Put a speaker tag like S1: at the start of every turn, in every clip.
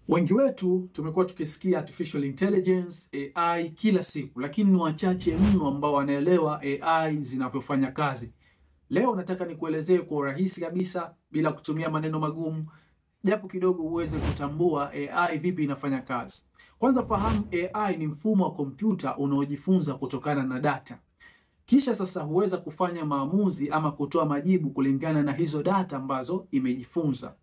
S1: Wengi wetu tumekuwa tukisikia artificial intelligence, AI kila siku, lakini ni wachache mno ambao wanaelewa AI zinavyofanya kazi. Leo nataka nikuelezee kwa urahisi kabisa bila kutumia maneno magumu, japo kidogo uweze kutambua AI vipi inafanya kazi. Kwanza fahamu AI ni mfumo wa kompyuta unaojifunza kutokana na data. Kisha sasa huweza kufanya maamuzi ama kutoa majibu kulingana na hizo data ambazo imejifunza.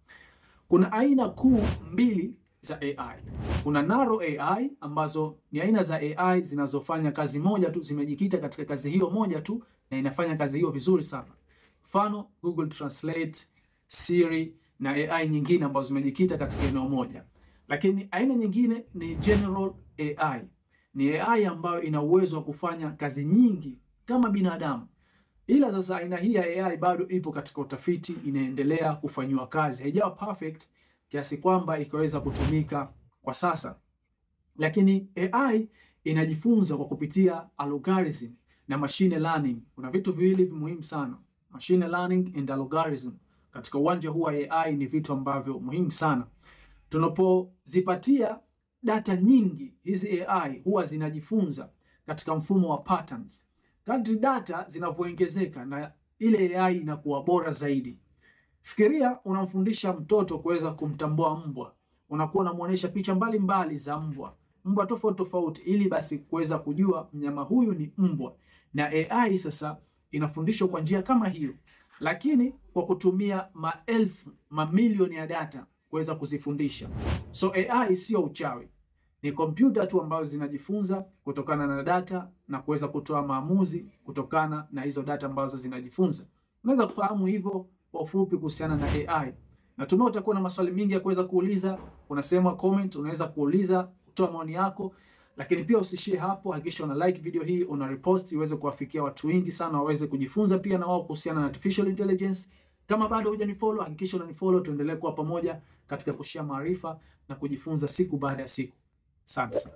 S1: Kuna aina kuu mbili za AI. Kuna narrow AI ambazo ni aina za AI zinazofanya kazi moja tu, zimejikita katika kazi hiyo moja tu na inafanya kazi hiyo vizuri sana. Mfano Google Translate, Siri na AI nyingine ambazo zimejikita katika eneo moja. Lakini aina nyingine ni general AI. Ni AI ambayo ina uwezo wa kufanya kazi nyingi kama binadamu. Ila sasa aina hii ya AI bado ipo katika utafiti, inaendelea kufanywa kazi. Haijawa perfect kiasi kwamba ikaweza kutumika kwa sasa. Lakini AI inajifunza kwa kupitia algorithm na machine learning. Kuna vitu viwili muhimu sana. Machine learning and algorithm. Katika uwanja huu wa AI ni vitu ambavyo muhimu sana. Tunapozipatia data nyingi, hizi AI huwa zinajifunza katika mfumo wa patterns. Kadri data zinavyoongezeka na ile AI inakuwa bora zaidi. Fikiria unamfundisha mtoto kuweza kumtambua mbwa. Unakuwa unamuonesha picha mbalimbali za mbwa tofauti tofauti, ili basi kuweza kujua mnyama huyu ni mbwa. Na AI sasa inafundishwa kwa njia kama hiyo, lakini kwa kutumia maelfu, mamilioni ya data kuweza kuzifundisha. So AI sio uchawi. Ni kompyuta tu ambazo zinajifunza kutokana na data na kuweza kutoa maamuzi kutokana na hizo data ambazo zinajifunza. Unaweza kufahamu hivyo kwa ufupi kuhusiana na AI. Natumai utakuwa na maswali mengi ya kuweza kuuliza. Kuna sehemu ya comment unaweza kuuliza, kutoa maoni yako. Lakini pia usishie hapo, hakikisha una like video hii, una repost iweze kuwafikia watu wengi sana waweze kujifunza pia na wao kuhusiana na artificial intelligence. Kama bado hujanifollow, hakikisha unanifollow, tuendelee kuwa pamoja katika kushare maarifa na kujifunza siku baada ya siku. Asante sana.